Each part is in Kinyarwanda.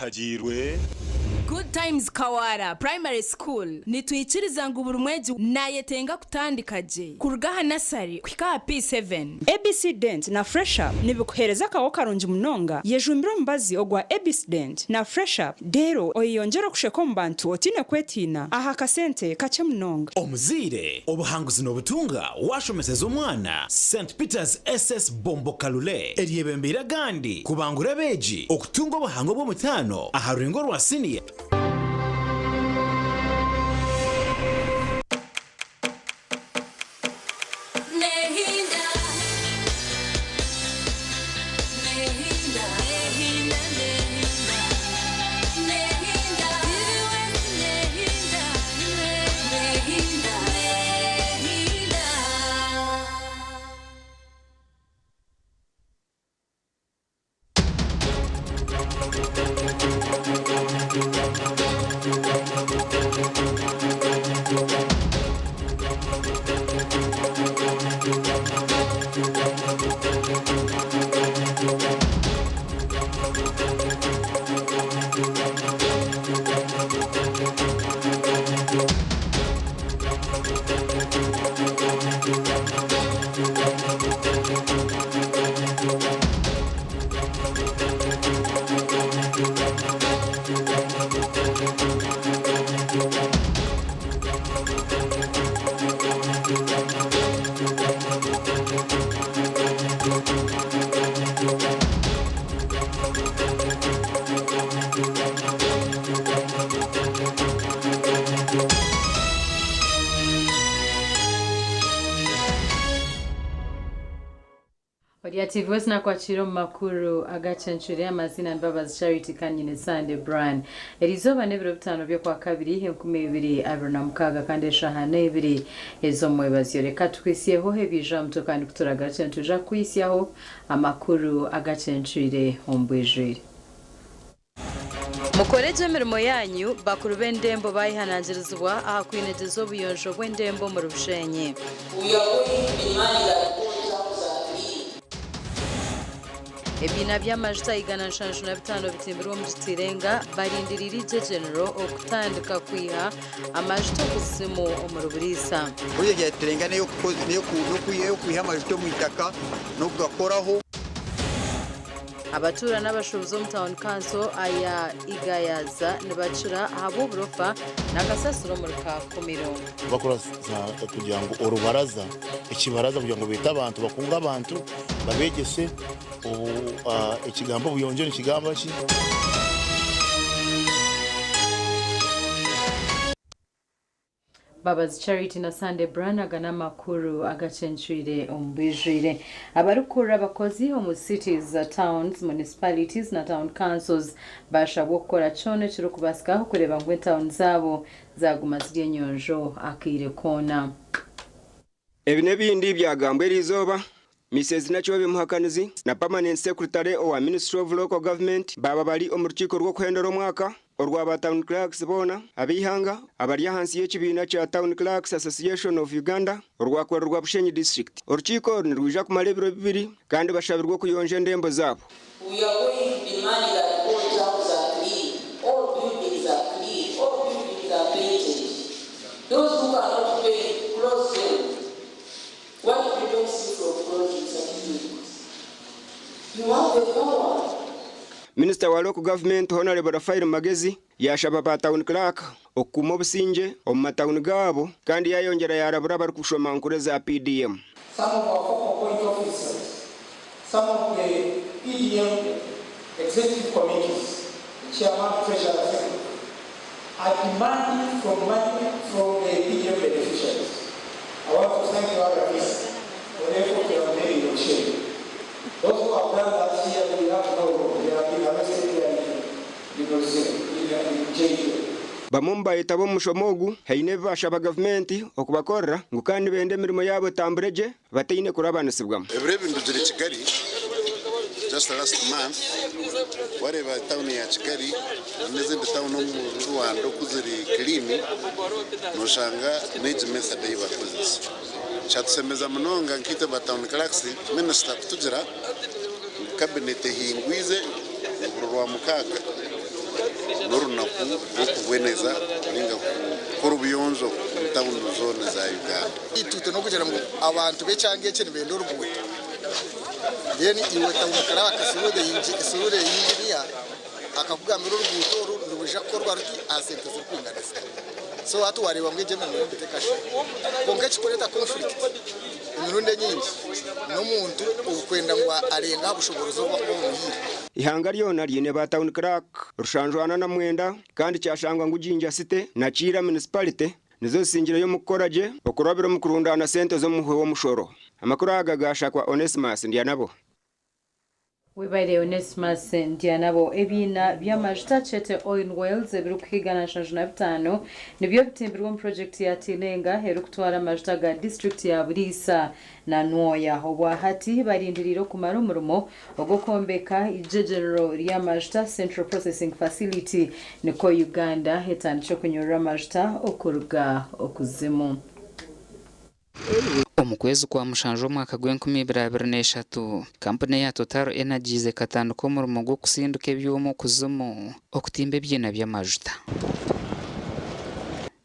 kagirwe Good Times Kawara Primary School nituyikiriza ngo burumweji nayetenga kutandikaje kurugaha nasari kwika P7 ABC Dent na Fresh Up nibikuhereza kawo karungi munonga yejumbiro mbazi ogwa ABC Dent na Fresh Up dero oyongera kusheko mbantu otine kwetina aha kasente kache munonga omuzire obuhanguzi n'obutunga washomeseza omwana St Peter's SS Bombo Kalule eriyebembera gandi kubangura beji okutunga obuhango bw'omutano aha rurengo rwa senior Voice na kwachiro makuru Agacencwire amazina Mbabazi Charity kanyine Sunday Brian erizoba nebiro bitano byo kwa kabiri 2026 kandi shahane 2 ezo mwebazi reka twisiyeho hebija mutokani kuturaga tuja kwisiyaho amakuru Agacencwire ombwejere Mukoreje mirimo yanyu bakuru b'endembo bayihanangirizwa aha kwinegezo buyonjo bw'endembo mu Rushenye Ebina by'amajita igana nshanju na bitano bitimbirwa mu Gitirenga barindirira ije general okutandika kwiha amajito kusimu omurubirisa Oye Gitirenga niyo kwiha amajito mu itaka no kugakoraho Abatura n'abashobozi mu town council aya igayaza nibacira abo burofa nagasasuro muri ka komiro bakora kugira ngo orubaraza ikibaraza kugira ngo bita abantu bakunga abantu babegese ikigambo buyonje n'ikigamba ki Mbabazi Charity na Sunday Brian agana makuru Agacencwire ombijire abarukura abakozi mu cities, towns, municipalities na town councils bashabwo gukora cyone cyo kubasikaho kureba ngo town zabo zaguma ziri nyonjo akire kona ebine bindi byagambwe rizoba Mrs. Nacho bimuhakanizi na permanent secretary wa Ministry of Local Government baba bali omurukiko rwo kuhendera omwaka orwa town clerks bona abihanga abari hansi y'ekibina cha Town Clerks Association of Uganda orwa kwerwa Bushenyi district orukiko nirwija kumara ebiro bibiri kandi bashabirwa kuyonje ndembo zabo We are going to demand that all towns are clean, all buildings are clean, all buildings are painted. Those who cannot pay close them. What we don't see from projects you have the power. Minister wa Local Government Honorable Rafael Magezi yashaba ba Town Clerk okuma obusinje omu town gabo kandi yayongera yarabura bari kushoma nkure za PDM. Some of our focal point officers, some of the PDM executive committees, chairman, treasurer, are demanding money from the PDM beneficiaries. I want to thank you all of this for the effort you have made in your share. Those who have done that here, we have no, they have been arrested in jail. Bamumba itabo mushomogu haine bashaba government okubakorra ngo kandi bende mirimo yabo tambureje batine kurabanisibwamo. Every bintu ziri Kigali just last month whatever town ya Kigali n'izindi town mu Rwanda kuziri clean noshanga neji method y'abakozi chatsemeza munonga nkite ba town clerks minister kutugira cabinet hingwize rwa mukaka n'urunaku rwo kuboneza ninga gukora ubuyonjo mu tawuni zone za Uganda. Itute no kugira ngo abantu be cyangwa ikintu bendorugwe yeni iwe tawukara akasubire yinjiriya akakugamira urubuto rubuja korwa ruti asente zo kwinganiza so watu wareba mweje mu bitekashe konge kikoreta conflict imirundi nyinshi n'umuntu ukwenda ngo arenga bushoborozo bwo muhira ihanga ryona ryine ba town clerk rushanjwana na mwenda kandi cyashangwa ngujinja site na Chira municipality nizo singiro yo mukoraje okurabira mu kurundana sente zo muhwe wo mushoro amakuru agagasha kwa Onesimus ndiyanabo Webaire Onesimus Ndianabo ebina by'amajuta chete oil wells ebirukigana shanjuna bitano nibyo bitimbirwa mu project ya Tilenga herukutwara amajuta ga district ya Burisa na Nwoya obwahati barindiriro kumara umurumo ogukombeka ijejero ry'amajuta Central Processing Facility niko Uganda hetandisho kunyura amajuta okuruga okuzimu. Omukwezi kwa mushanjo mwaka gw'2023 kampani ya Total Energies katanduka umurumo gwo kusinduka ebyuma kuzumu okutimba ebyina by'amajuta.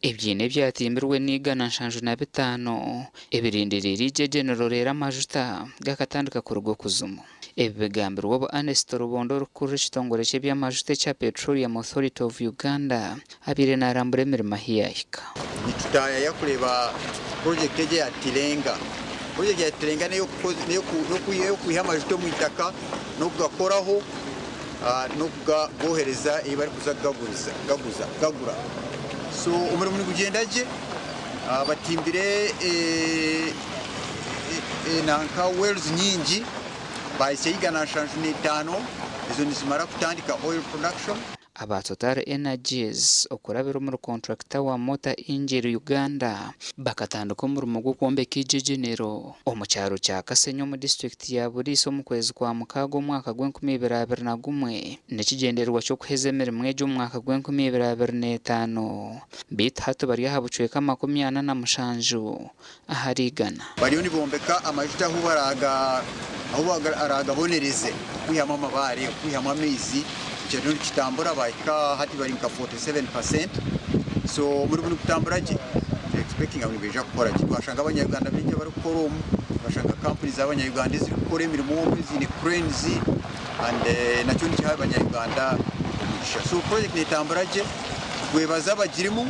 Ebyina byatimbirwe n'igana nshanjo na bitano ebirindirira ijejero rera amajuta gakatanduka ku rugo kuzumu. Ebigambirwa bo Anestor Rubondo rukuru kitongore cye by'amajuta cya Petroleum Authority of Uganda abire narambure mirima hiyahika. Nitutaya yakureba project ya Tilenga. Project ya Tilenga niyo kuyiha amajuto mu itaka no kugakoraho no kugabohereza ibari gagura. So umurimo ni kugendaje batimbire nanka wells nyingi bayiseyigana shanju n'itano izo nizimara kutandika oil production. Aba Total Energies okurabira mu contractor wa Motor Engine Uganda bakatanduka umurumo gwo kombeka ijejenero omucyaro cya Kasenyo mu district ya Buriso mu kwezi kwa mukago mwaka gw'2021 nekigenderwa cyo kuhezemera mwejo mwaka gw'2025 bit hatu bari habucweka 47 aharigana bariyo nibombeka amajuta aho aragabonereze kwihama amabare kwihama amezi cyane kitambura bayika hati bari nka 47%. So muri buni kutambura je expecting abantu beja gukora kitwashanga abanyarwanda bije bari gukora bashaka companies abanyarwanda ziri gukora imirimo zini cranes and nacyo ni cyaha abanyarwanda. So project ni tambura je gwebaza bagirimo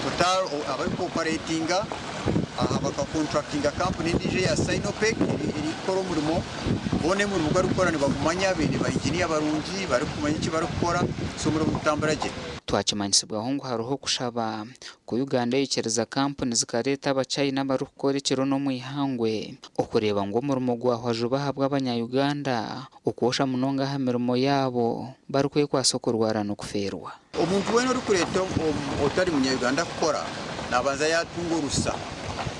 Total abari cooperatinga baka contractinga company ndije ya Sinopec iri gukora umurimo bone mu rugo rukorana bagumanya bene bayigini abarungi bari kumanya iki bari gukora so muri mutambaraje twakimanyisibwaho ngo haruho kushaba ku Uganda yikereza company zikareta abachina barukora ikiro no mu ihangwe okureba ngo umurimo gwahwaje bahabwa abanya-Uganda ukosha munonga hamirimo yabo barukwiye kwasokorwara no kuferwa. Omuntu weno uri kureta otari munya-Uganda gukora nabanza yatungurusa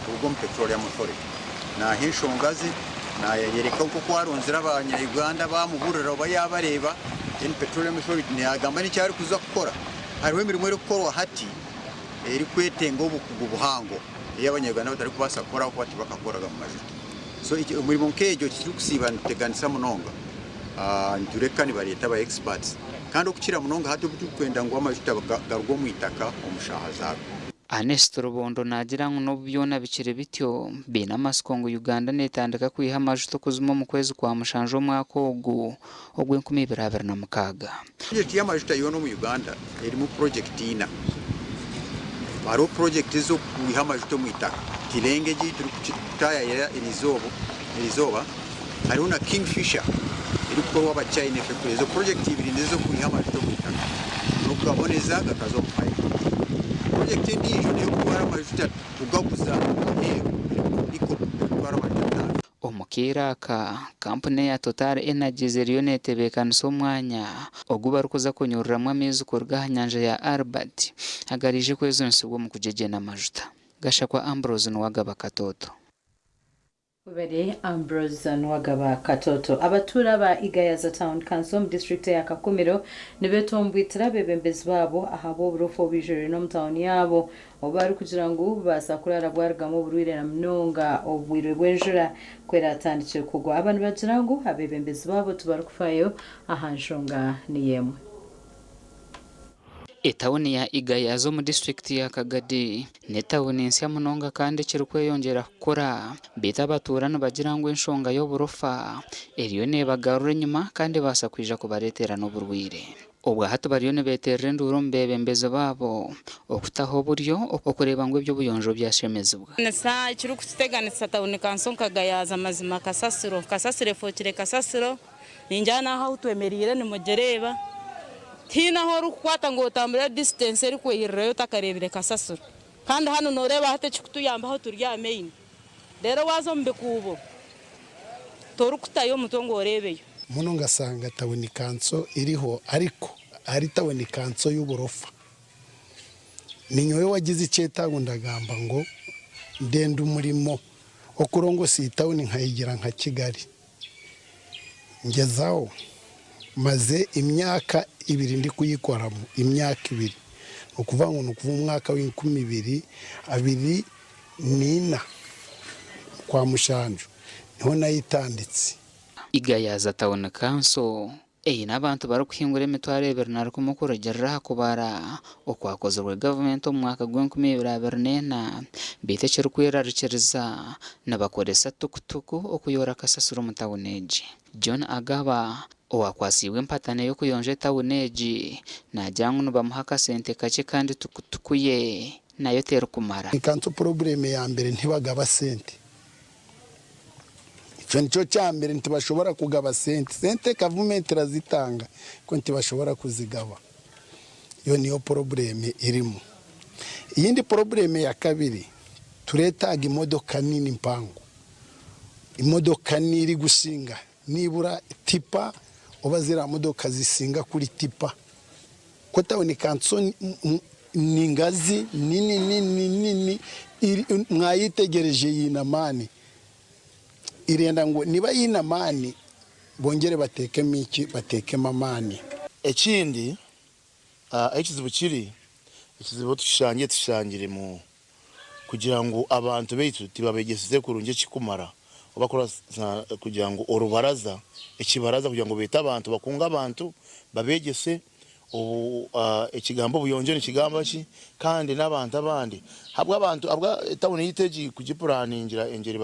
ubwo Petroleum Authority na hinshongazi na yereka uko kwaronzera abanya-Uganda bamuburira bayabareba in Petroleum Authority ni agamba ni cyari kuza gukora hariho imirimo iri gukorwa hati iri kwetenga ubuhango iyo abanya-Uganda batari kubasa gukora uko bati bakakoraga mu majuta. So umurimo nkejo kiri kusiba nteganisa munonga ntureka ni bareta ba experts kandi ukira munonga hati kwenda ngo amajuta garwo mu itaka omushahaza. Anestor Rubondo nagira ngo no byona bikire bityo bina maskongo Uganda netandika kwiha amajuto kuzuma mu kwezi kwa mushanjo mwaka ogw'2026. Project ya majuta yono mu Uganda iri mu project ina. Baro project zo kwiha amajuto mu itaka Tilenge turi kutaya ya irizoba hariho na Kingfisher iri ko waba China fekure zo project ibiri nizo kwiha amajuto mu itaka no kaboneza gakazo mpaye. Project ndijo niyo kuwara amajuta ugaguza iko kuwara amajuta. Omukira ka company ya Total Energies rionete bekanso mwanya ogubarukuza kunyurramwe amezi kurga nyanja ya Albert agarije kwezo nsubwo mu kujejena amajuta gashakwa Ambrose Nwagaba Katoto. Ubere Ambrose Nwagaba Katoto abatura ba Igayaza Town Council district ya Kakumiro nibetombwitira bebembezi babo ahabo burofo bijere no mtown yabo obari kugira ngo basakurara bwargamo burwire na mnonga obwire bwenjura kwera atandikire kugwa abantu bagira ngo abebembezi babo tubarukufayo ahanshonga niyemwe. etawuni ya Igayaza mu district ya Kagadi netawuni nsya munonga kandi kirikweyongera kukora bita abaturani bagira ngo enshonga y'oburofa eriyo nebagarura enyuma kandi basa kwija kubaretera n'oburwire obwa hatu bariyo nibeterera enduru mu bebembezi babo okutaho buryo okureba ngo ibyo buyonjo byashemezibwa nesa kiri kuteganisa tawuni kanso Kagayaza mazima kasasiro fokire kasasiro ninjana aho twemerire ni mugereba tina horu kwata ngo tambira distance eri kwirreyo takarebire kasasiro kandi hano noreba hate chikutuyamba aho turyame ine rero wazo mbekubo toru kutayo mutongo orebeyo muno ngasanga tawuni kanso iriho ariko ari tawuni kanso y'uburofa ninyowe wagize icyetango ndagamba ngo ndenda umurimo okurongo si tawuni nkayigira nka Kigali ngezaho maze imyaka 2 ndi kuyikoramo imyaka 2 ukuvuga ngo nukuva umwaka w'2024 kwa Mushanju niho nayitanditse Igayaza tawuni kanso n'abantu bari kuhingura emitwaro 240 kubara okwakozerwe government omwaka gw'2024 bite kiri kwerarikiriza n'abakoresa tukutuku okuyora kasasiro mu tawuni egi John Agaba owakwasiibwe empatane y'okuyonja etawuni egi nagira ngu nibamuha akasente kake kandi tukutuku ye nayo terikumara kanso probleme ya mbere ntibagaba sente icyo nicyo cya mbere ntibashobora kugaba sente gavumenti irazitanga ko ntibashobora kuzigaba iyo niyo probleme irimo iyindi probleme ya kabiri turetaga imodoka nini mpangu imodoka niri gusinga nibura tipa oba zira modoka zisinga kuri tipa ko tawuni kanso ningazi nini mwayitegereje yinamani irenda ngo niba yinamani bongere batekemo iki batekemo amani ekindi ekizibu kiri ekizibu tushangire mu kugira ngo abantu beitu tibabegesize kurunje kikumara obakora kugira ngo orubaraza ekibaraza kugira ngo beta abantu bakunga abantu babegese ekigambo buyonje ni kigamba ki kandi n'abantu abandi habwa abantu abwa tawuni yiteji kugipuraningira engeri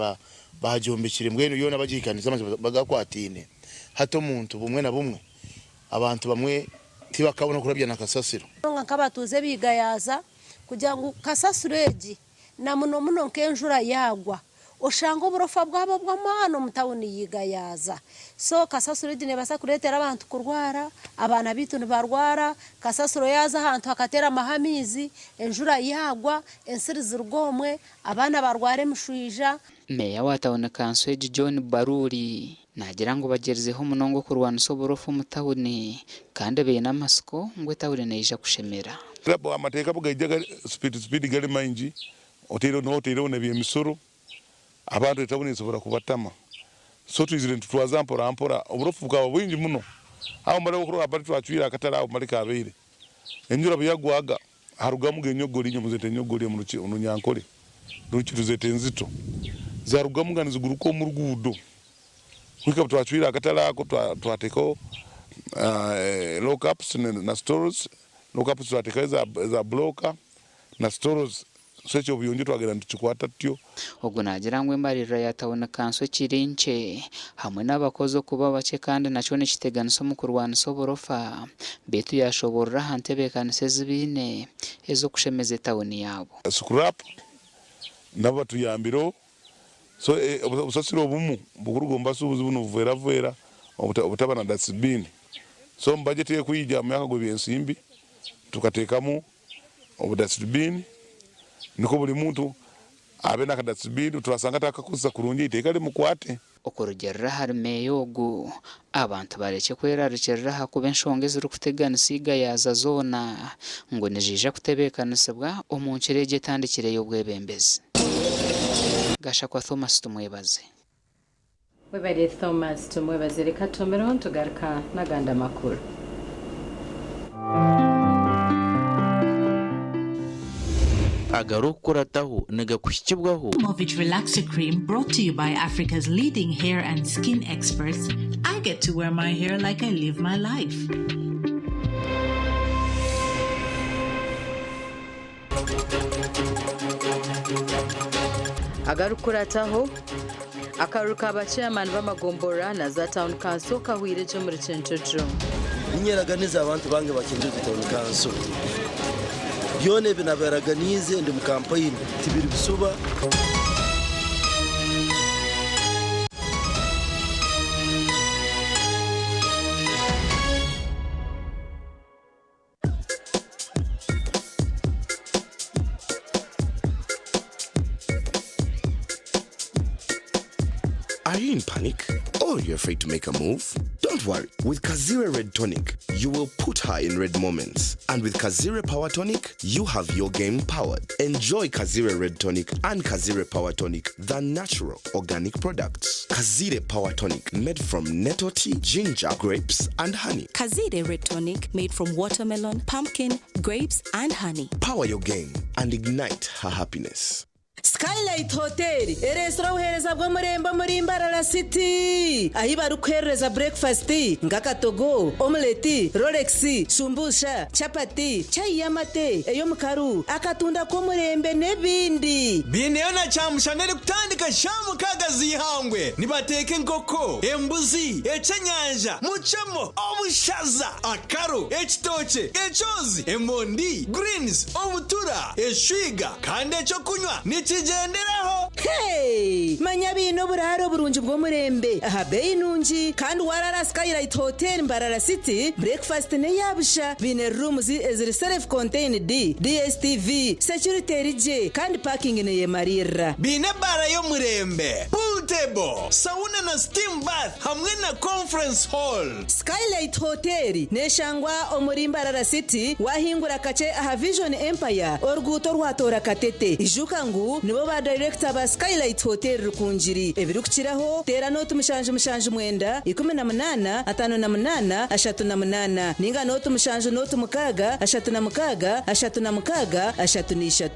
bajombekire mbwene yona bagikaniza amaze bagakwatine hato muntu bumwe na bumwe abantu bamwe tibakabona kurabya na kasasiro nk'abatuze bigayaza kugira ngo kasasiro egi na muno kenjura yagwa oshanga uburofa bwabo bw'amano mutawuni yigayaza so kasasiro edi nebasa kuretera abantu kurwara abana bitu nibarwara kasasiro yaza ahantu hakatera amahamizi enjura yagwa ensiri zirugomwe abana barware mushwija meya wa tawuni kanso egi John Baruri nagira ngo bagerizeho munongo kurwanisa uburofa mu tawuni kandi beye n'amasiko ngo tawuni neija kushemera rabo amateka bugajya speed gari mainji otero ne byemisoro abantu etawuni zobora kubatama so twizire ntwazampora ampora uburofu bwawe bwinji muno aho mbere okuru abari twachwira akatara aho muri kabere enjura byagwaga harugamu genyogori nyomuzete nyogori mu ruki ununyankore ruki tuzete nzito zarugamu ganiza guruko mu rugudo kwika twachwira akatara ako twateko lock ups na stores lock ups twateka za blocker na stores secho buyonje twagera ntukwata tyo ubwo nagira ngo imbarira ya tawuni kanso kirinche hamwe n'abakozi kuba bake kandi naco ni kiteganiso mu kurwanisa uburofa betu yashoborera hantebe kanise zibine ezo kushemeze tawuni yabo scrap nabatu yambiro so ubusasiro bumu bugurugomba subuzi buno vera obutabana dasibini so budget ye kuyija mu yaka gwensimbi tukatekamo obudasibini niko buli muntu abe nakadatsibiri turasanga takakuza kurungi itekale mukwate okurugerera harime yogu abantu bareke kwerarikirira hakuba enshonga ziri kuteganisa Igayaza zona ngo nijija kutebekanisibwa omunkirege tandikire y'obwebembezi gasha kwa Thomas tumwebaze webade Thomas tumwebaze reka tumero ntugaruka naganda makuru Movit Relaxer Cream brought to you by Africa's leading hair and skin experts. I get to wear my hair like I live my life. agarukurataho akaruka abachairman b'amagombora na za town council kahwireje muri Chenchocho ninyeraganiza abantu bange bakinjira town council byone binaberaganize ndi mu campaign tibiri bisuba. Are you in panic? Or you're afraid to make a move? Don't worry. With Kazire Red Tonic, you will put her in red moments. And with Kazire Power Tonic, you have your game powered. Enjoy Kazire Red Tonic and Kazire Power Tonic, the natural organic products. Kazire Power Tonic, made from nettle tea, ginger, grapes, and honey. Kazire Red Tonic, made from watermelon, pumpkin, grapes, and honey. Power your game and ignite her happiness. Skylight Hotel, restaurant uhereza bwo murembo muri Mbarara City. Ahi barukereza breakfast, ngakatogo, omelette, Rolex, shumbusha, chapati, chai yamate, eyo mukaru, akatunda ko murembe nebindi. Bineona chamushanere kutandika shamu kagazi hangwe. Nibateke nkoko, embuzi, echanyanja, muchamo, obushaza, akaro, echitoche, echozi, emondi, greens, obutura, eshwiga, kande echo kunywa. Nichigenderaho. Hey, manya bino buraro burunji bwo murembe. Aha bei nunji kandi warara Skylight Hotel Mbarara City. Breakfast ne yabusha bine rooms eziri self contained DSTV security rije kandi parking ne yemarira. Bine bara yo murembe. Pool table, sauna na steam bath hamwe na conference hall. Skylight Hotel neshangwa omuri Mbarara City wahingura kace aha Vision Empire orguto rwatora katete. Ijukangu nibo ba director ba Skylight Hotel rukunjiri ebirukiraho tera notu mushanje mwenda 18 58 38 ninga notu mushanje notu mukaga 36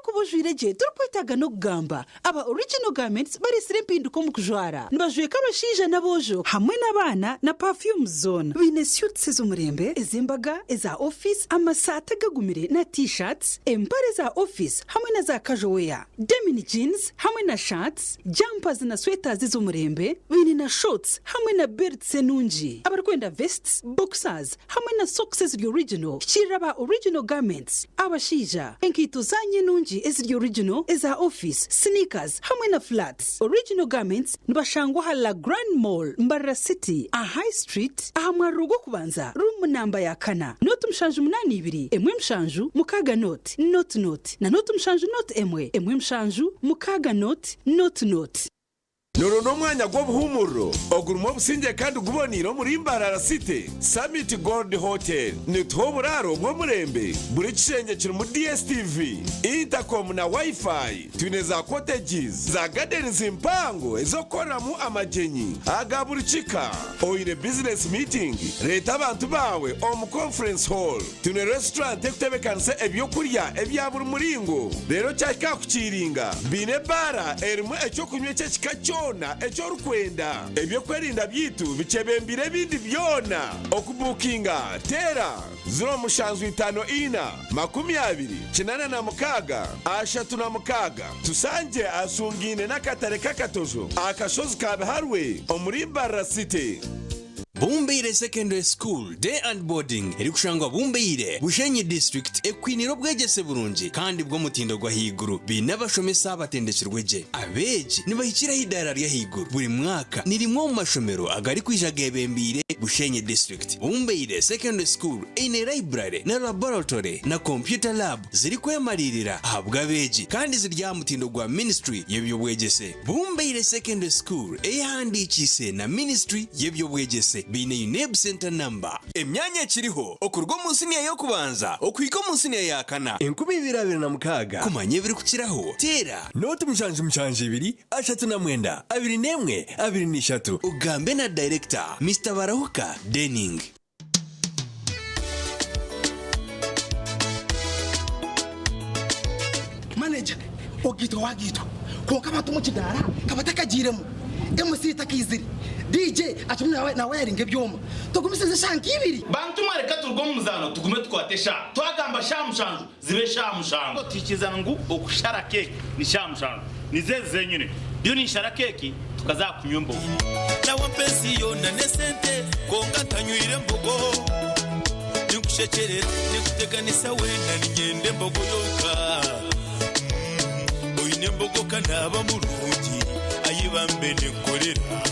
kubujwire je turkwetaga no kugamba aba original garments bari sirempinduko mu kujwara nibajweka abashija nabojo hamwe n'abana na perfume zone bine suits z'umurembe ezimbaga eza office amasata gagumire na t-shirts empare za office hamwe na za casual wear denim jeans hamwe na shirts jumpers na sweaters z'umurembe bine na shorts hamwe na belts enunji abarkwenda vests boxers hamwe na socks original shiraba original garments abashija enkito zanye nunji is the original is our office sneakers hamwe na flats original garments nibashangwa hala Grand Mall Mbarara City a High Street ahamwa rugo kubanza room namba ya kana note mshanju 82 emwe mshanju mukaga note na note mshanju note emwe mshanju mukaga note Noro no mwanya gw'obuhumuro ogurimo businge kandi uguboniro muri Mbarara City Summit Gold Hotel ni toburaro bwo murembe buri kishenge kiri mu DSTV intercom na wifi tuneza cottages za gardens impango ezokoramo amajenyi agaburikika oine business meeting leta abantu bawe om conference hall tune restaurant ekutebekanse ebyokurya ebyaburi muringo rero cyaka kukiringa bine bara erimo ecyo kunywe cyekikacho echo rukwenda ebyo kwerinda byitu bicebembire bindi byona okubukinga tera 0 5 tusanje asungine nakatare kakatozo akashozi kabe harwe omuri Mbarara City. Bumbeire Secondary School Day and Boarding eri kushangwa Bumbeire Bushenyi District ekwiniro bwegese burungi kandi bwo mutindo gwa higuru binabashomesa batendekirweje abeji nibahikira hidara rya higuru buri mwaka nirimwo mu mashomero agari kwijagebembire Bushenyi District. Bumbeire Secondary School ine library na laboratory na computer lab ziri kwemalirira ahabwa beji kandi zirya mutindo gwa ministry yebyo bwegese. Bumbeire Secondary School ehandikise na ministry yebyo bwegese bine UNEB center number emyanya kiriho okurwa munsi niya yo kubanza okwiko munsi niya yakana 2026 kumanye biri kukiraho tera note mshanje 2 39 21 ugambe na director Mr. Barahuka Denning. Manager ogito wagito ko kaba tumukidara kabataka jiremu emusita kiziri DJ atumwe nawe yaringe byoma tugumiseze shanki ibiri bantu mwareka turwo muzano tugume twatesha twagamba shamushanju zibe shamushanju tikizana ngo okushara keke ni shamushanju nizeze nyine byo ni shara keke tukazakunywa mbogo nawe pensiyo na nesente konga tanywire mbogo nikushekerera nikuteganisa wenda nigende mbogo yoka oyine mbogo kanaba mulungi ayibambe nekolera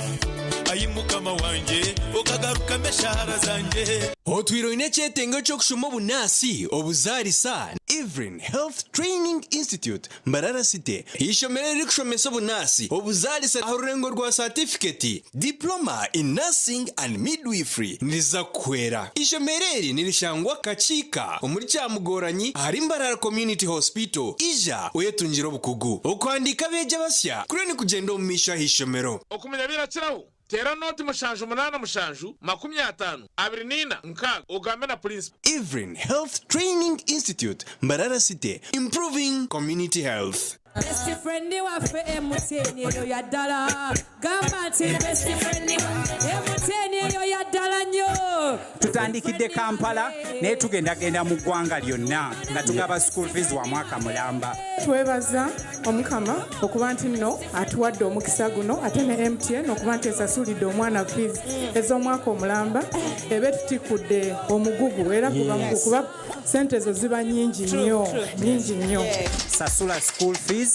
ayimukama wanje okagaruka meshahara zanje otwiro ine chetengo chokushoma bunasi obuzarisa Evelyn Health Training Institute Mbarara City ishomere rikushomesa bunasi obuzarisa arurengo rwa certificate diploma in nursing and midwifery niza kwera ishomereri nirishangwa kachika omuri cyamugoranyi hari Mbarara Community Hospital ija oyetunjiro bukugu okwandika beje basya kuri ni kugenda omumisha hishomero okumenya birakiraho tera noti mushanju munana mushanju 50 abrinina nkaga ugambe na principal. Evelyn Health Training Institute Mbarara City, improving community health. Best friend wa fe MTN yo ya dala gamba ti best friend MTN yo ya dala nyo tutandikide Kampala ne tugenda mu ggwanga lyonna nga tugaba school fees wa mwaka mulamba twebaza omukama okuba nti nno atuwadde omukisa guno ate ne MTN okuba nti esasulidde omwana fees ez'omwaka omulamba ebe tutikudde omugugu era kuba sente ezo ziba nyingi nnyo sasula school fees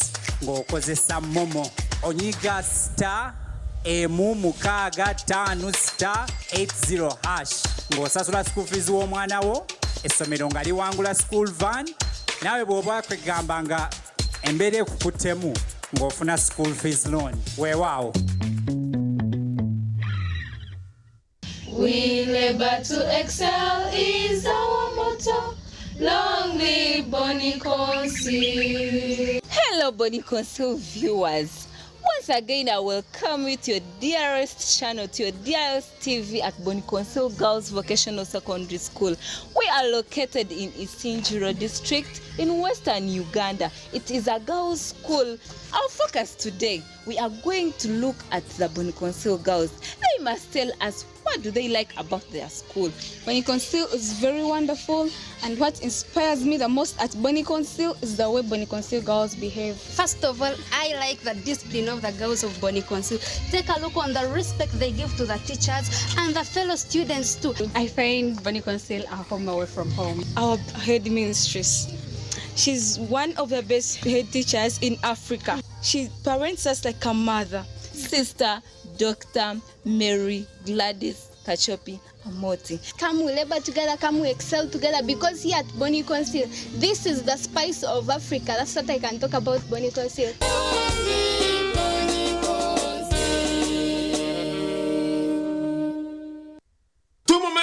ng'okozesa momo onyiga star emu mukaaga 5 star 80 hash ng'osasula school fees w'omwana wo essomero nga liwangula school van nawe bw'oba kwegamba nga embeera ekukuttemu ng'ofuna school fees loan weewaawo. We labor to excel is our motto. Long live Boni Consilii. Hello, Boni Consilii viewers. Once again, I welcome you to your dearest channel, to your dearest TV at Boni Consilii Girls Vocational Secondary School. We are located in Agacencwire district in western Uganda. It is a girls' school. Our focus today, we are going to look at the Boni Consilii girls. They must tell us what do they like about their school. Boni Consilii is very wonderful, and what inspires me the most at Boni Consilii is the way Boni Consilii girls behave. First of all, I like the discipline of the girls of Boni Consilii. Take a look on the respect they give to the teachers and the fellow students too. I find Boni Consilii a home away from home. Our head mistress, she's one of the best head teachers in Africa. She parents us like a mother. Sister Dr. Mary Gladys Kachopi Amoti. Come we labor together, come we excel together, because here at Boni Consilii, this is the spice of Africa. That's what I can talk about Boni Consilii.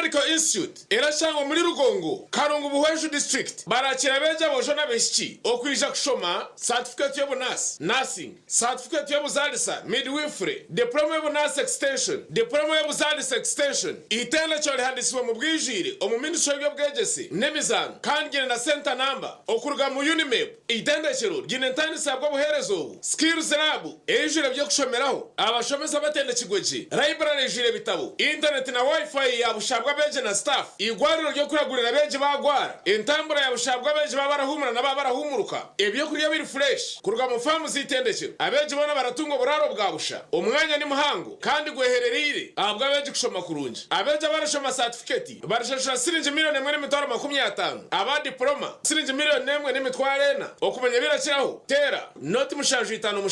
Medical Institute irashangwa muri Rugongo Karongo Buhweju district barakira beje bojo nabeshiki okwija kushoma certificate y'obunasi nursing certificate y'obuzalisa midwifery diploma y'obunasi extension diploma y'obuzalisa extension itenda cyo handiswa mu bwijire omu ministry y'obwegesi nemizano kandi na center number okuruga mu Unimap itenda cyo ginentani sabwo buherezo skills lab ejire byo kushomeraho abashomeza batende kigweji library jire bitabo internet na wifi ya bushabwa beje na staff igwariro ryo kuragurira beje bagwara intambura ya bushabwa beje babarahumura na babarahumuruka ebyo kuriya biri fresh kuruga mu famu zitendekero abeje bona baratunga buraro bwa busha umwanya ni muhango kandi gwehererire abwa beje kushoma kurunje abeje barashoma certificate barashasha sirinje miliyoni 1.50 aba diploma sirinje miliyoni 1.40 okumenya birakiraho tera not mushanju 5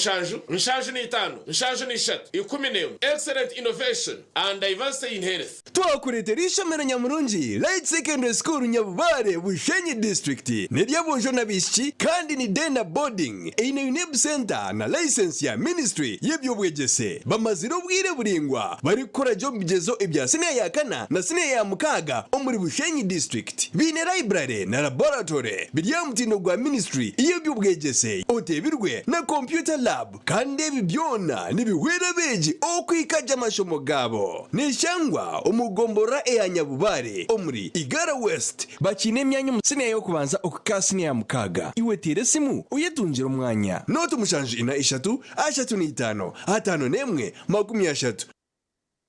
mushanju ni 5 mushanju ni 3 10 excellent innovation and diversity in health. Twakureterisha mera Nyamurungi Light Secondary School Nyabubare Bushenyi District nirya bojo nabishiki kandi ni dena boarding ine unib center na license ya ministry y'ebyobwegese bamaziro bwire buringwa bari gukora job bigezo ibya sine ya kana na sine ya mukaga omuri Bushenyi District bine library na laboratory birya mutindo gwa ministry y'ebyobwegese otebirwe na computer lab kandi bibyona nibiwera beji okwikaja amashomo gabo nishangwa umugombora eya Nyabubare omuri Igara West bakine emyanya musine yo kubanza okukasine ya mukaga iwetire simu uyetunjira umwanya noto mushanje ina 3 3 5 5 1 30.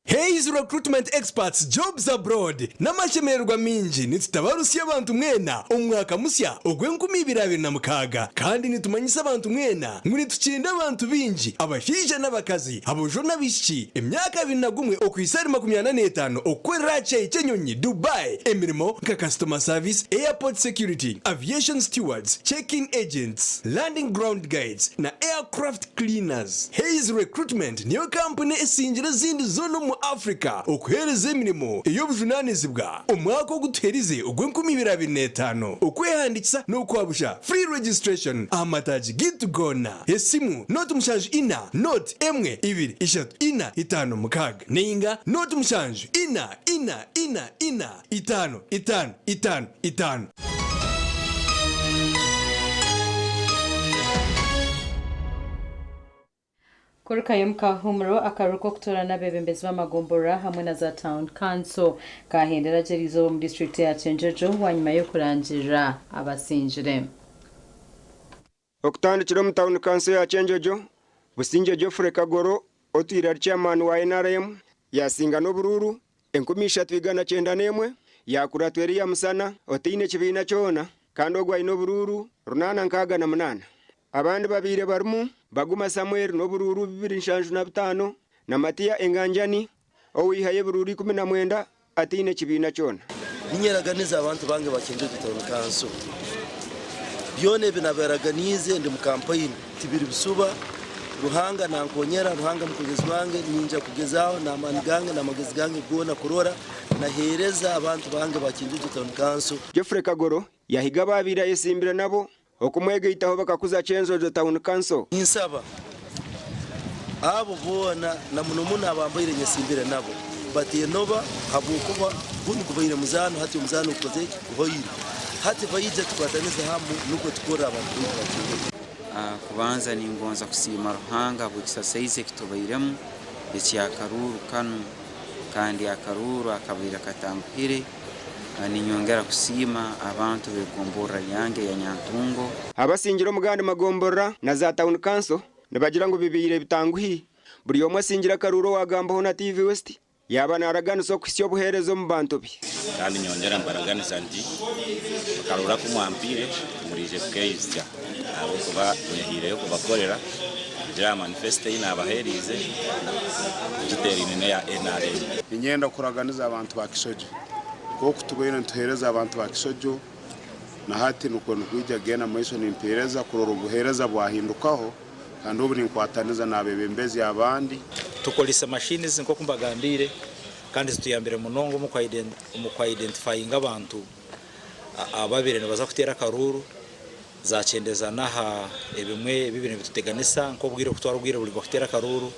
Hayes Recruitment Experts Jobs Abroad n'amachemererwa minji nitutabarusiye abantu mwena umwaka musya ogwe-2026 kandi nitumanyisa abantu mwena nguri tukinda abantu binji abashije n'abakazi abojo n'abishiki emyaka 21 okwisari 25 okwera Chenyonyi Dubai emirimo nka customer service, airport security, aviation stewards, checking agents, landing ground guides na aircraft cleaners. Hayes Recruitment niyo company esingira zindi zono mu Africa okuhereza emirimo ey'obujunanizibwa omwaka ogutuherize ogwe-2025 okwehandikisa n'okwabusha free registration amataji gitugona esimu not mushanju ina not emwe 2 3 4 5 6 ninga not mushanju ina 5 Kuruka mukahumuro akaruko kutorana bebembezi b'amagombora hamwe na za town council kahindera jerizo mu district ya Chenjojo wanyuma yo kurangira abasinjire. Okutandikira mu town council ya Chenjojo businje Geoffrey Kagoro otwira chairman wa NRM yasinga n'obururu 1391 yakura tweri ya musana otine kibina kyona kandi ogwa ino bururu runana nkaga na munana abandi babire barumu baguma Samuel n'obururu 275 na Matia Enganjani owihaye bururi 19 atine kibina kyona ninyeraganiza abantu bange bakinje town council byone binaberaganize ndi mu campaign tibiri bisuba ruhanga nankonyera ruhanga mukugezi wange ninja kugezaho na manigange na magezi gange gona kurora nahereza abantu bange bakinje town council. Geoffrey Kagoro yahiga babira yesimbira nabo okumwegeitaho bakakuza Chenjojo town council insaba abo bona na munumuna abambaire nyesimbira nabo batiye noba habukuba buni kubaire muzano hati muzano ukoze hoyire hati bayije twataniza hamu nuko tukora abantu bakinje kubanza ningonza kusima ruhanga bukisasaize kitobairemu ekyakaruru kanu kandi akaruru akabira katanguhire ninyongera kusima abantu begombora yange ya Nyantungo abasingira mugande magombora na za town council nibagira ngo bibire bitanguhi buri omwe singira karuro wagambaho na TV West yabana araganiso kusyo buherezo mu bantu bi kandi nyongera mbaraganiza ndi karura kumwampire murije bweyisya abo kuba nyahire yo kubakorera kugira manifeste y'inabaherize giteri nene ya NRM inyenda kuraganiza abantu bakishoje koko tubene tuhereza abantu bakishojo na hati nukuntu kwijya gena maiso nimpereza kuroro buhereza bwahindukaho kandi ubu ninkwataniza nabebembezi abandi tukolisa machines nko kumbagambire kandi zituyambere munongo mu kwa identifying abantu ababire baza kutera karuru zacendeza naha ebimwe bibine bituteganisa nko bwire kutwarubwire buri gutera karuru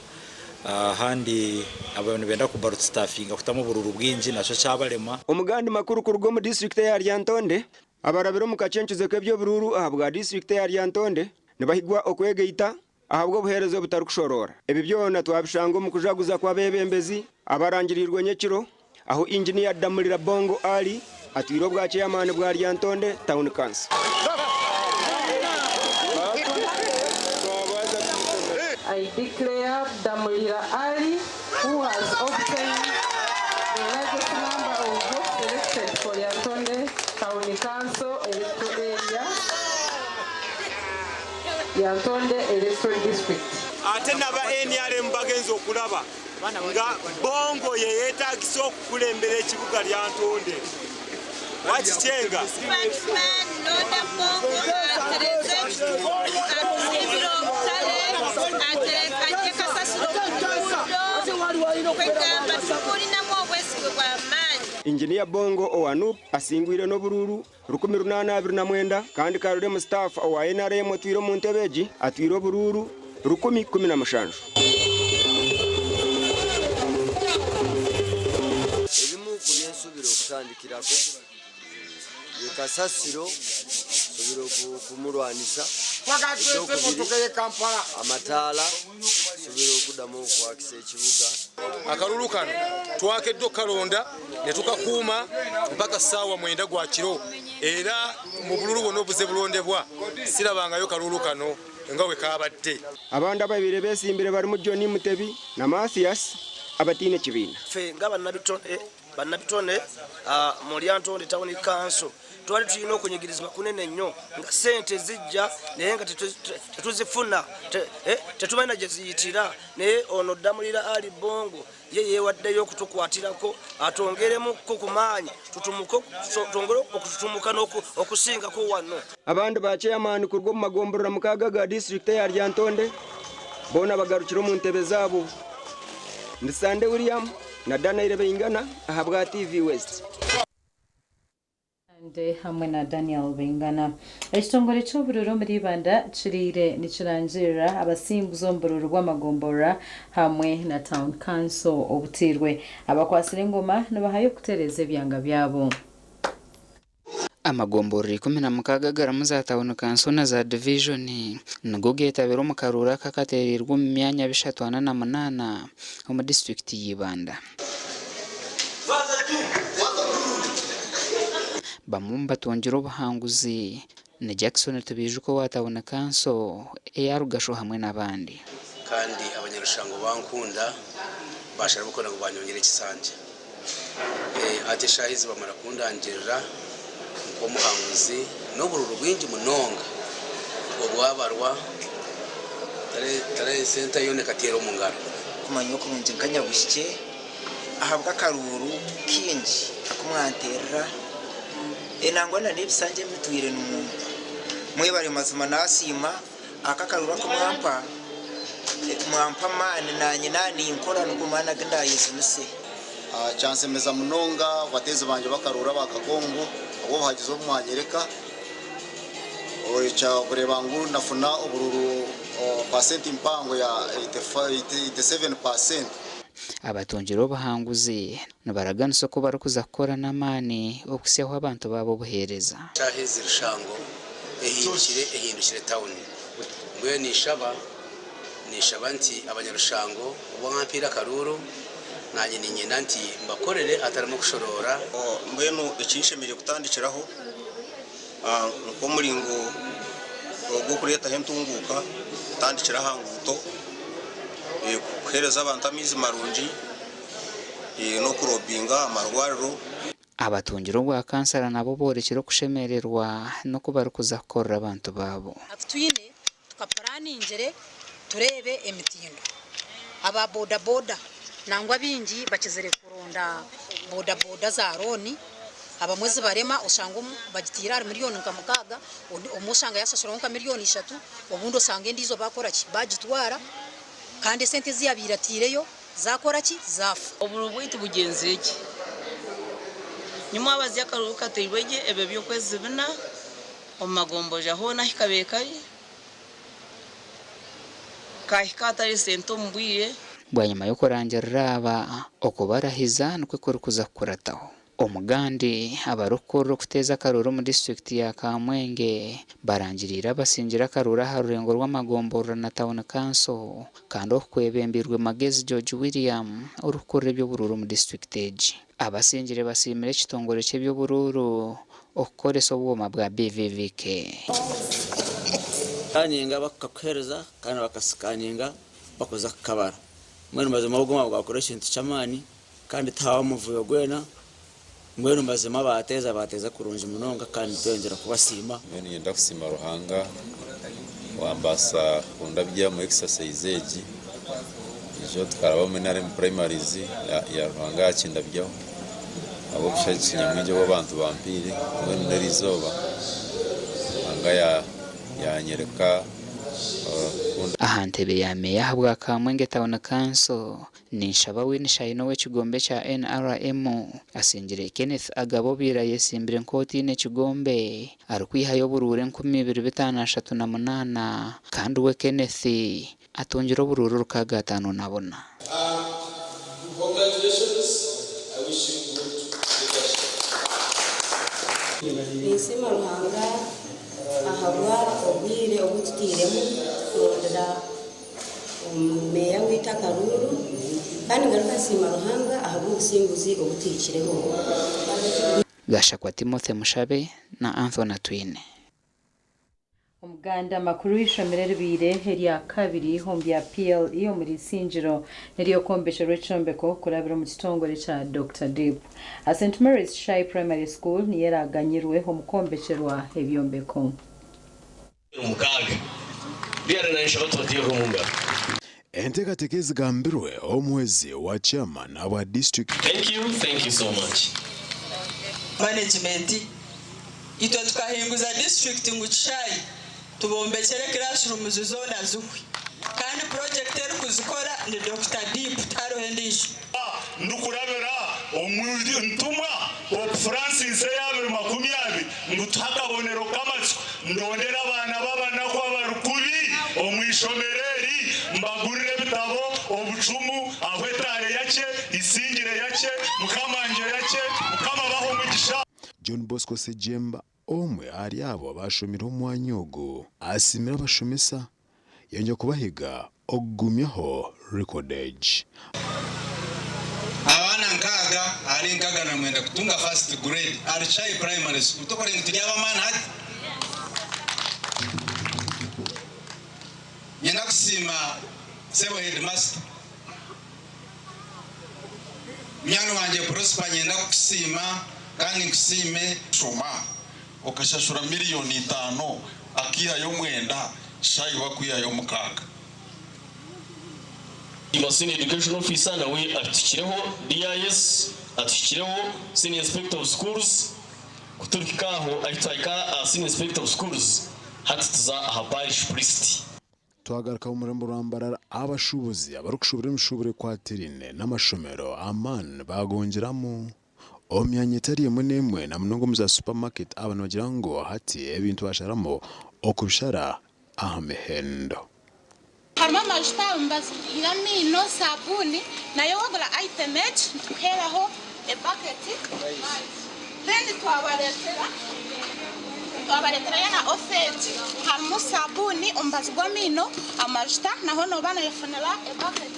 handi abantu benda kubarut staffinga kutamo bururu bwinji naco cyabarema umugandi makuru ku rugo mu district ya Ryantonde abarabiro mu kacencuze kebyo bururu ahabwa district ya Ryantonde nibahigwa okwegeita ahabwo buherezo butarukushorora ebi byona twabishango mu kujaguza kwa bebembezi abarangirirwe nyekiro aho engineer Damulira Bongo Ali atwiro bwa chairman bwa Ryantonde town council. I declare Damulira Ali, who has obtained the largest number of votes elected for Ryantonde Town Council electoral area, Ryantonde electoral district. Atena ba NRM bagenzo okulaba nga Bongo yeyetakiso okukulembera ekibuga Ryantonde. Wachitenga Engineer Bongo Owanu asingwire no bururu 1829 kandi karure mu staff wa NRM twiro mu ntebeji atwiro bururu 1015 ebimu kunyensubiro kutandikirako yekasasiro subiro kumurwanisa amatala subiro kudamu kwakise ekibuga akaruru kano twakeddo kalonda ne tukakuuma mpaka sawa mwenda gwa kiro era mu bululu bwono buze bulondebwa sirabangayo kalulu kano nga we kabadde abanda babire besimbire bari mu Johnny Mutebi na Mathias abatine kibina fe ngabana bitone muri Antonde Town Council twali tulina okunyigirizibwa kunene nnyo nga sente zijja naye nga tetuzifuna tetumanyi gye ziyitira naye ono Damulira Ali Bongo ye yeewaddeyo okutukwatirako atongeremu ku maanyi tongere okututumuka n'okusingako wano. Abantu ba chairman ku rwo magomborera mukaga ga district ya Antonde bona bagarukira mu ntebe zabo. Ndisande William na Daniel Bengana ahabwa TV West. Hamwe na Daniel Bengana. Ekitongole cy'obururu muri Banda kirire nikirangira abasimbuzi ombururu rw'amagombora hamwe na Town Council obutirwe abakwasira engoma nabahaye kutereza ebyanga byabo. Amagombora 16 garamu za Town Council na za division nago getabera mu karura kakaterirwa mu myanya 308 mu district y'Ibanda. Bamumba tongera ubuhanguzi na Jackson tubijuko wa Town Council eyarugasho hamwe n'abandi kandi abanyarushango bankunda bashara gukora ngo banyongere kisanje ate shahizi bamara kundangirira ko muhanguzi n'ubururu bwinji munonga obwabarwa tare center yone katero mungaro kumanyo kumunje nganya bushike ahabwa karuru kinji akumwanterera enangwana n'ebisanje mitwire n'umuntu mwebare mazima nasima akakarura kumwampa mani nanye nani inkora n'ugumana genda Yesu chance meza munonga bateze banje bakarura bakakongo abo bahagize umwanyereka ocha kureba nguru nafuna ubururu percent impango ya 87%. abatongero bahanguzi nabaraganso ko barakuza kora namani okusyaho abantu babo buhereza cyaheze rushango ehindukire town ngwe nishaba nti abanyarushango ubampira karuru nanye ninye nanti mbakorere atarimo kushorora mbwenu ikinshemije kutandikiraho nuko muringo ogwo kureta hentunguka tandikira hanguto kuhereza abantu amizi marungi no kurobinga amarwariro. abatongero bwa kansara nabo borekero kushemererwa no kubarukuza korra abantu babo atuyine tukaplaningere turebe emitindo aba boda boda nangwa bingi bakizere kuronda boda boda za roni abamwezi barema usanga bagitira miliyoni nkamukaga umushanga yasashura nka miliyoni 3 ubundo sange ndizo bakora ki bagitwara kandi sente ziyabiratireyo zakora ki zafa oburubwite bugenze iki nyuma abazi akaruka tibweje ebe byo kwezi bina omagomboja hona hikabekari kahikata isento mbwiye bwanyuma yo kurangira aba okubarahiza nukwe kurukuza kurataho omugandi abarokoro kuteza karuro mu district ya Kamwenge barangirira basingira karura harurengo rw'amagombora na Town Council kandi okwebembirwe Magezi George William urukore byo bururu mu district age abasingire basimire kitongore cye byo bururu okoreso bwoma bwa BVVK kaninga bakakhereza kandi bakasikaninga bakoza kabara mwene mazima bwoma bwakoresha intu chamani kandi tawa muvuyo gwena mwene mazima bateza kurunja munonga kandi twongera kubasima mwene yenda kusima ruhanga wambasa kundabya mu exercise eji ijo tkaraba menare primaries ya ruhanga akindabyo abo bishakinya mwije w'abantu bampire mwene nerizoba anga yanyereka ahantebe ya meya habwa Kamwenge Town Council ninshaba winishayino w'ekigombe cya NRM asingire Kenneth Agabobira yesimbire nkoti n'ekigombe arukwihayo burure 2038 kandi we Kenneth atongera bururu rukaga 5 nabona. Congratulations. I wish you good leadership. Nisima ruhanga ahabwa obwire obututiremu kurondera meya wita karuru kandi ngaruka sima ruhanga ahabwa ubusimbuzi obutikireho. Gashakwa Timothy Mushabe na Anthony Twine. Umuganda makuru w'ishomero ribire rya kabiri hombi ya PL iyo muri Sinjiro niriyo kombesha rw'Icombeko kurabira mu kitongore ca Dr. Deep. A St. Mary's Shy Primary School niyeraganyirwe ho mukombesherwa ebyombeko. Umukaga. Biyarananisha batwatiye rumunga. Enteekateeka ezigambirwe omwezi wa chairman wa district. Thank you so much. Management itwe tukahinguza district ngucayi tubombekere classroom zizona zuhwi kandi project eri kuzikora ni Dr. Deep tarohendisha ndukurabera ntumwa Pope Francis yabe makumyabi ngutakabonero kamatsiko ndondera abana babana kwa barukubi omwishomereri mbagurire bitabo obucumu ahwetare yake isingire yake mukamanje yake mukamabaho mugisha. John Bosco Sejemba omwe ari abo abashomera omwanya ogwo asimira abashomesa yongera kubahiga ogumyaho recordage. Abana nkaga ari nkaga na mwenda kutunga first grade ari Chai Primary School tokore ntujyaba mana hati yenda kusima sebo headmaster myano wanje Prosper yenda kusima kandi kusime shoma okashashura miliyoni 5 akiya yo mwenda Chai wakwiya yo mukaga. Senior Education Officer nawe atukireho DIS atukireho Senior Inspector of Schools kuturikaho ahitwaika Senior Inspector of Schools hatituza ahaparish priest. Twagaruka mu murembo rambarara abashubuzi abarukushubure imishubure kwa terine n'amashomero aman bagongeramo omyanya itari nemwe na mnongo muza supermarket abantu bagira ngo hati ebintu basharamo okubishara ahamehendo. Harma majuta mbazira mino sabuni nayo wagula itemet tukeraho e bucket then twabaletera yana offset harmo sabuni umbazwa mino amajuta naho no bana yafunela e bucket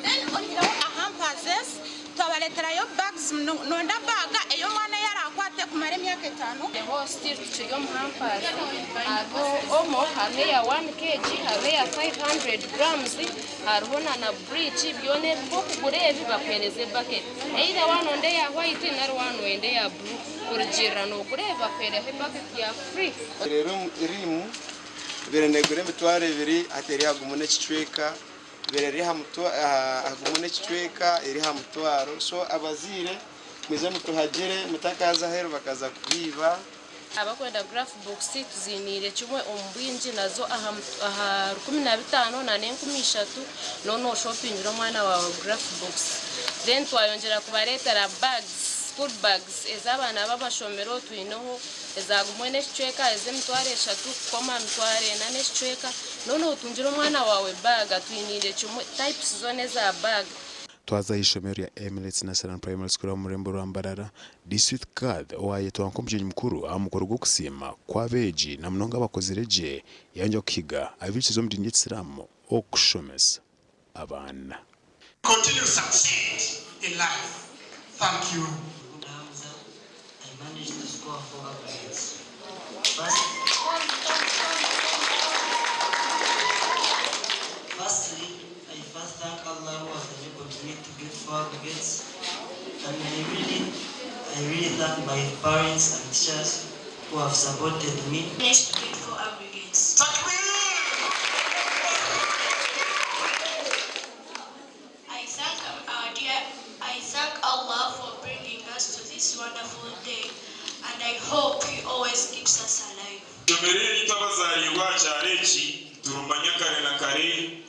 then oniraho ahampazes twabaletera yo bags nonda baga eyo mwana yarakwate kumara emyaka 5 eho still tuyo muhampazi ago omo hamwe ya 1 kg hamwe ya 500 grams hariho na bridge byone bwo kugurebi bakwereze bucket either one onde ya white na one onde ya blue kurujira no kureba kwereze bucket ya free rero irimu berenegure mitware biri ateri hagumune kicweka bereri hagumune kicweka iri hamutwaro so abazire mwize mutuhagere mutakaza hero bakaza kubiba abakwenda graph box tuzinire kimwe ombwinji nazo aha 15 na 13 no shopping ro mwana wa graph box then twayongera kubaretera bags school bags ezabana babashomero twinoho ezagumwene kicweka ezemtware 3 koma mtware 8 kicweka no tunjira mwana wawe bag twinire kimwe types zone za bag. Twaza ishomero ya Emirates National Primary School mu Murembo Rwambarara district card owaye twankombye mukuru amukoro gwo kusima kwa beji na mnonga abakozi reje yanje kiga abikizo mu dini Islam okushomesa abana. Continue succeed in life. Thank you. I managed to score 4 grades. Firstly, I first thank Allah who has enabled me to get 4 grades, and I really thank my parents and teachers who have supported me. Managed to get 4 aggregates. I thank Allah for bringing us to this wonderful day, and I hope He always keeps us alive. Jomereni tabazariwa cyareki turumanya kare na kare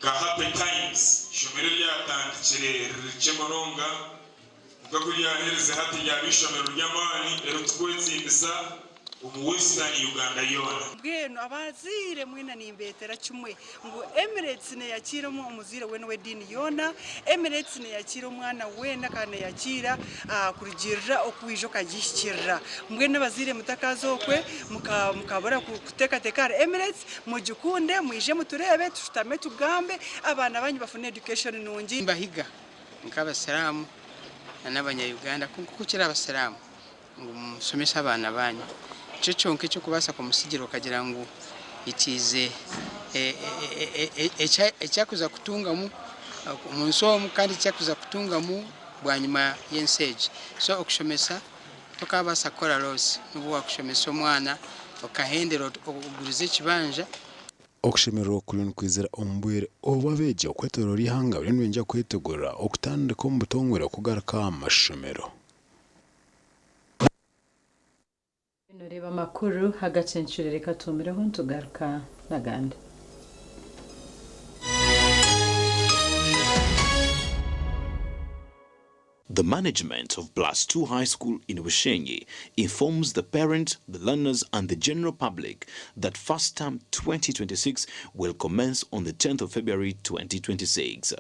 ka happy times shomereli yatandikire richemoronga ukakuya hereze hati ya bishomero ry'amani erutkwetsimbisa Western Uganda yona bweno abazire mwina nimbetera kimwe ngo Emirates ne yakira mu umuzire wene wedini yona Emirates ne yakira umwana wena kana yakira kurigirira okwijo kagishikirira mbwene bazire mutakazokwe mukabora kuteka tekara Emirates mujukunde mwije muturebe tushitame tugambe abana banyu bafune education nungi mbahiga nk'abasiramu n'abanyayuganda kuko kira abasiramu ngo musomesha abana banyu cyo cyonke cyo kubasa ku musigiro kagira ngo it is ekyakuza kutungamu umunsi omu kandi ekyakuza kutungamu bwanyuma y'enseegi so okushomesa tokabasa kukora losi nubu wakushomesa omwana okahendera okuguriza ekibanja okushemererwa kuri kwizera ombwire obabeje okwetorera ihanga buri nwenja kwetegura okutandika mu butongwera kugaruka amashomero Reba amakuru Agacencwire reka tumireho ntugaruka nagandi. The management of +2 High School in Bushenyi informs the parents, the learners and the general public that first term 2026 will commence on the 10th of February 2026.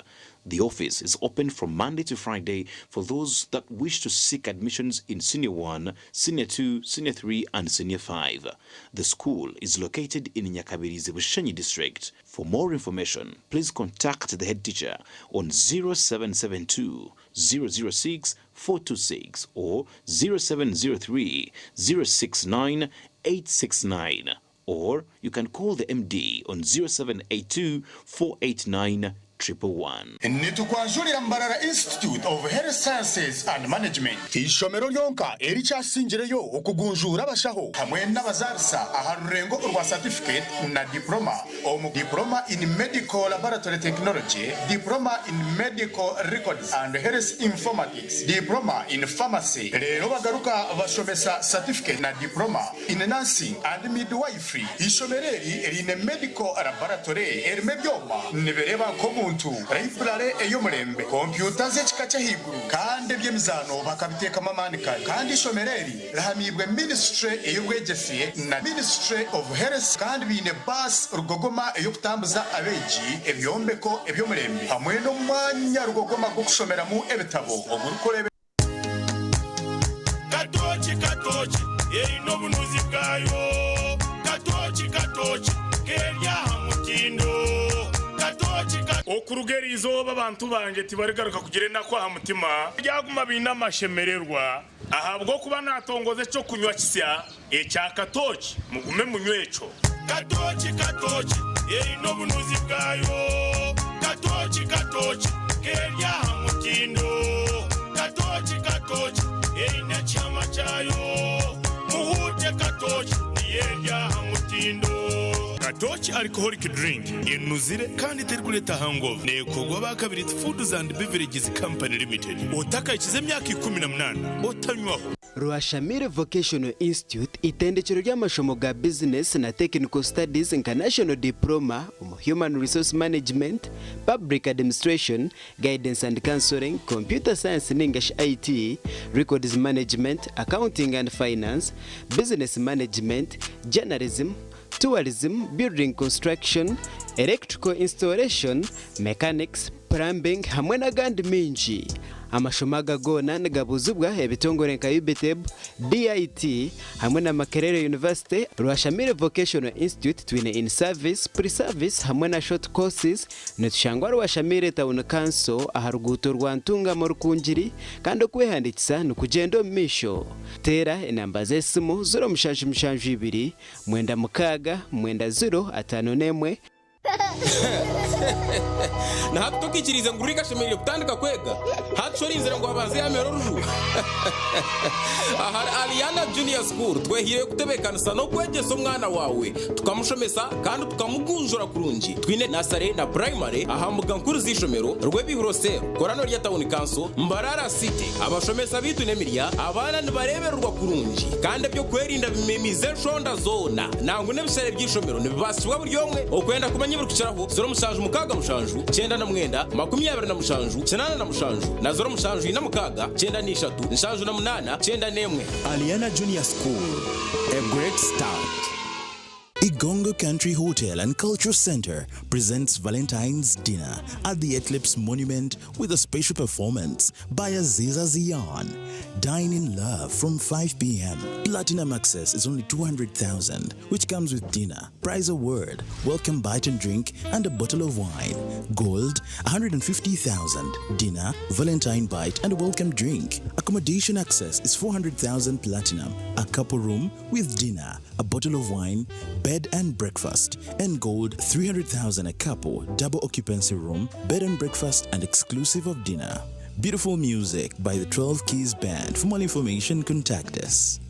The office is open from Monday to Friday for those that wish to seek admissions in Senior 1, Senior 2, Senior 3 and Senior 5. The school is located in Nyakabirizi, Bushenyi district. For more information, please contact the head teacher on 0772 006 426 or 0703 069 869, or you can call the MD on 0782 489 111. Nitukwanjulira Mbarara Institute of Health Sciences and Management. Ishomero lyonka ericyasingireyo okugunjura abashaho hamwe n'abazarisa aharurengo urwa certificate na diploma omu diploma in medical laboratory technology, diploma in medical records and health informatics, diploma in pharmacy. Rero bagaruka bashomesa certificate na diploma in nursing and midwifery. Ishomereri erine medical laboratory erime byoma nibereba komu library ey'omulembe computer z'ekika ky'ehiguru kandi ebyemizano bakabiteeka mamanika kandi ishomereri rahamibwe ministry ey'obwegyesi na ministry of health kandi biine bus rugogoma ey'okutambuza abeegi ebyombeko eby'omulembe hamwe n'omwanya rugogoma gw'okushomeramu ebitabo ogurukorebe katoki erina obunuzi bwayo katoki kerya hamutindo okurugerizo babantu banje tibarigaruka kugire nakwa mutima byaguma bina mashemererwa ahabwo kuba natongoze cyo kunywa kisya ecya katoki mugume munyweco katoki erino bunuzi bwayo katoki kerya mutindo katoki erina chama chayo muhute katoki yerya mutindo Katoki alcoholic drink inuzire kandi terkuleta hangover nekogwa bakabiri Foods and Beverages Company Limited otaka ikize myaka 18 otanywaho Rwashamire Vocational Institute itendekero ry'amashomo ga business na technical studies international diploma human resource management, public administration, guidance and counseling, computer science and English IT, records management, accounting and finance, business management, journalism, tourism, building construction, electrical installation, mechanics, plumbing hamwe n'agandi minji. Amashomaga gona nagabuzubwa ebitongore nka UBTEB, DIT hamwe na Makerere University. Rwashamire Vocational Institute twine in service, pre-service hamwe na short courses. Netushangwa Rwashamire Town Council aharuguto rwantunga mu Rukungiri kandi okwehandikisa nukugendo misho. Tera enamba z'esimu 0772 9 0 na hato tukikiriza ngo urika shemerere kutandika kwega hatshori inzira ngo abaze yamero ruju aha Aliana Junior School twehire kutebekana no kwegeso umwana wawe tukamushomesa kandi tukamugunjura kurunji twine nasare na primary ahambuga nkuru zishomero rwebihurose korano rya Town Council Mbarara City abashomesa bitu nemirya abana nibareberwa kurunji kandi byo kwerinda bimemize shonda zona nangu nebisere byishomero nibasibwa buryomwe okwenda kumanyibura kuciraho zoro mushanju mukaga mushanju cyenda na mwenda 20 na mushanju cyenana na mushanju na zoro mushanju ina mukaga cyenda ni 3 nshanju na 8 cyenda nemwe. Aliana Junior School, a great start. Igongo Country Hotel and Culture Center presents Valentine's Dinner at the Eclipse Monument with a special performance by Aziza Zion. Dine in love from 5 p.m. Platinum access is only 200,000, which comes with dinner, prize award, welcome bite and drink, and a bottle of wine. Gold, 150,000. Dinner, Valentine bite, and a welcome drink. Accommodation access is 400,000 platinum. A couple room with dinner, a bottle of wine, bed bed and breakfast, and gold 300,000 a couple, double occupancy room, bed and breakfast, and exclusive of dinner. Beautiful music by the 12 Keys Band. For more information, contact us.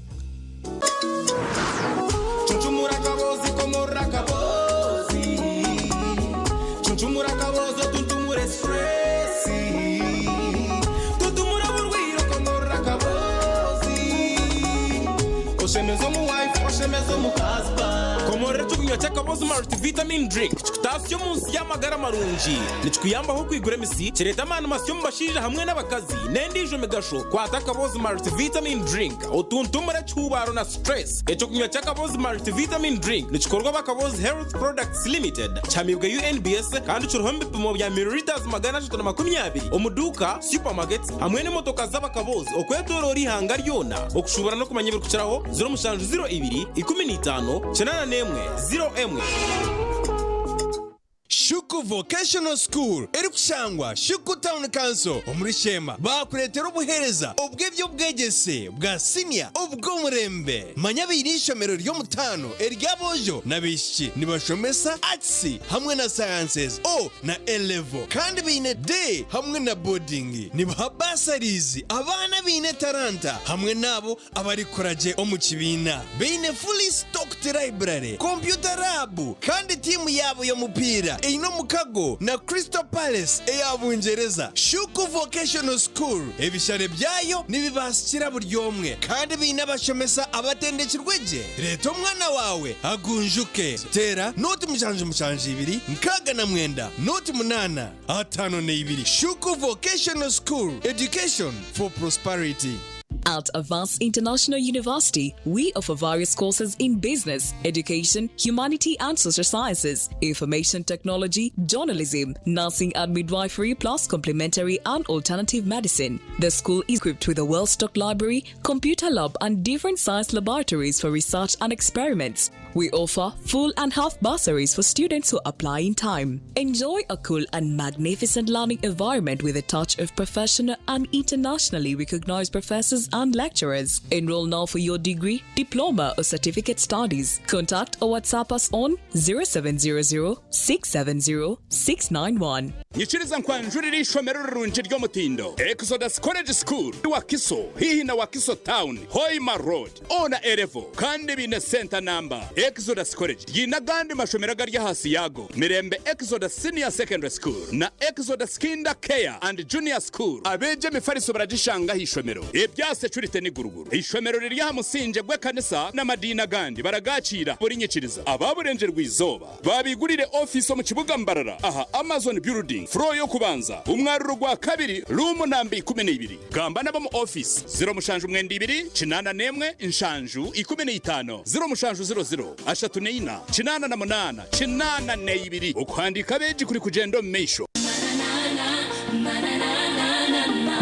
Komore tukunywa cyakaboze multivitamin drink tasyo munsi y'amagara marungi nicukuyamba ho kwigura misi kireta manu masyo mbashije hamwe n'abakazi nendijo megasho kwatakaboze multivitamin drink otuntumure cyubaro na stress ecukunywa cyakaboze multivitamin drink nicukorwa bakaboze health products limited chamibwa UNBS kandi curuhombe bimo bya milliliters magana 120 omuduka supermarkets hamwe n'imotoka z'abakaboze okwetorori hanga ryona okushubara no kumanya bikuciraho 0702 15 0M. Shuku Vocational School eri kushangwa Shuku Town Council omuri Shema bakuretera ubuhereza ubwebyo bwegese bwa senior ubwo murembe manya birishomero ryo mutano eryabojo nabishiki nibashomesa arts hamwe na sciences o na level kandi bine day hamwe na boarding nibabasaries abana bine taranta hamwe nabo abari koraje omukibina bine fully stocked library computer lab kandi team yabo yo mupira ino mukago na Crystal Palace eyabungereza Shuku Vocational School ebishare byayo nibibashyira buryomwe kandi binabashomesa abatendekirweje reto mwana wawe agunjuke tera noti mujanje 2 nkaga na mwenda noti 8 5 na 2 Shuku Vocational School, education for prosperity. At Avance International University, we offer various courses in business, education, humanity and social sciences, information technology, journalism, nursing and midwifery, plus complementary and alternative medicine. The school is equipped with a well-stocked library, computer lab and different science laboratories for research and experiments. We offer full and half bursaries for students who apply in time. Enjoy a cool and magnificent learning environment with a touch of professional and internationally recognized professors and lecturers. Enroll now for your degree, diploma or certificate studies. Contact or WhatsApp us on 0700 670 691. Nyikiriza nkwanjurira ishomero rurungi ryo mutindo Exodus College School Wakiso hihi na Wakiso Town Hoima Road ona erevo kandi bine center number Exodus College yinagandi mashomero gari hasi yago mirembe Exodus Senior Secondary School na Exodus Kinder Care and Junior School abeje mifariso baragishanga hishomero ebyase curite ni guruguru ishomero riri ha musinje gwe kanisa na madina gandi baragacira buri nyikiriza ababurenje rwizoba babigurire office mu kibuga mbarara aha Amazon Building Fro yo kubanza umwaruro gwa kabiri room nambi 12 gamba nabo mu office 0 kinana nemwe inshanju 15 0 ashatu neina kinana na munana kinana neibiri ukwandika beji kuri kugendo meisho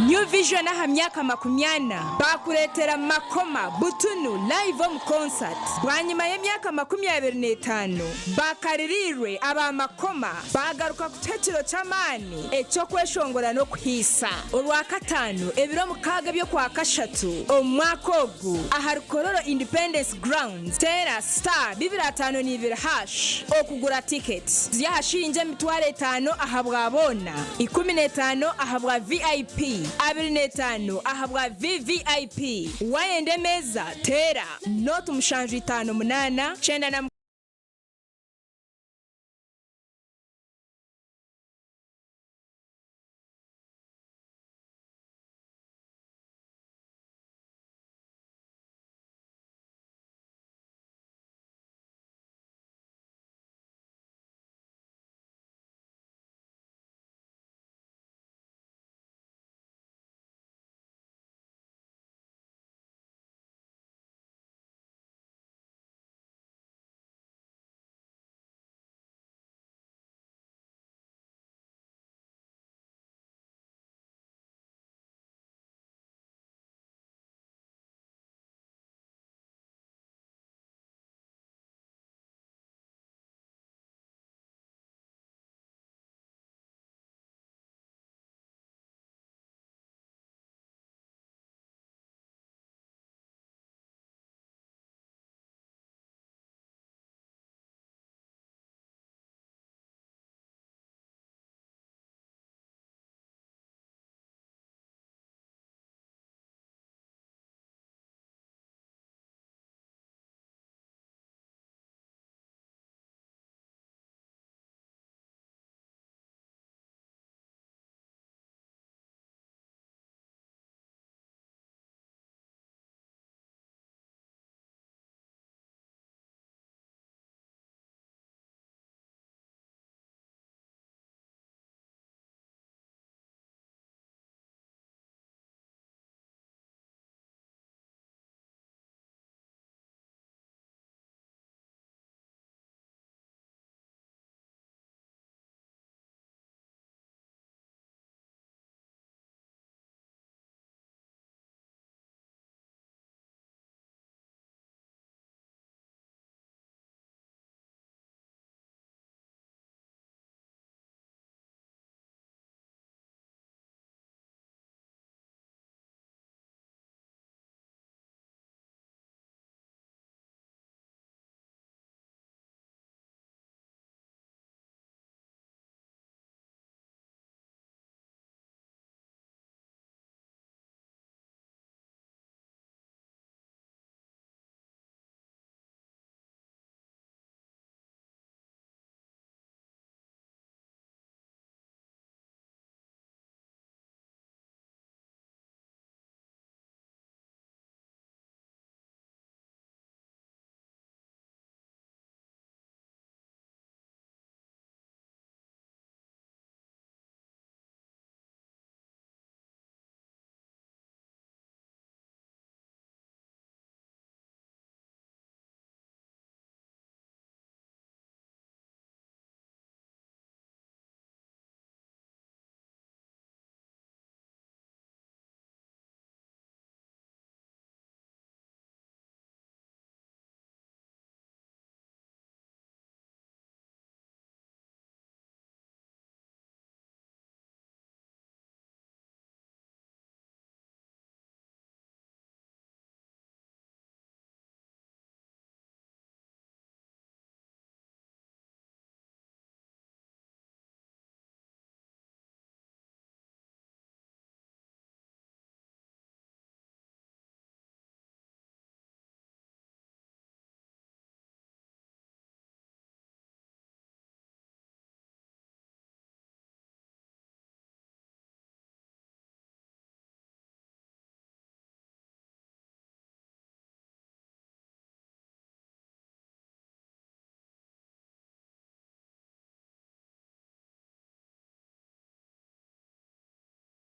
New Vision aha myaka 80 bakuretera makoma butunu live on concert bwanyuma y'imyaka 25 bakaririrwe aba makoma bagaruka kutetiro cy'amani eco kweshongora no kwisa urwa katanu ebiro mukaga byo kwa kashatu omwakogu aha Rukororo Independence Grounds tera star 25 hash okugura tickets ziyahashinje mitware 5 aha bwabona 15 aha bwa VIP 25 ahabwa VVIP wayende meza tera notu mushanju 58 chenda na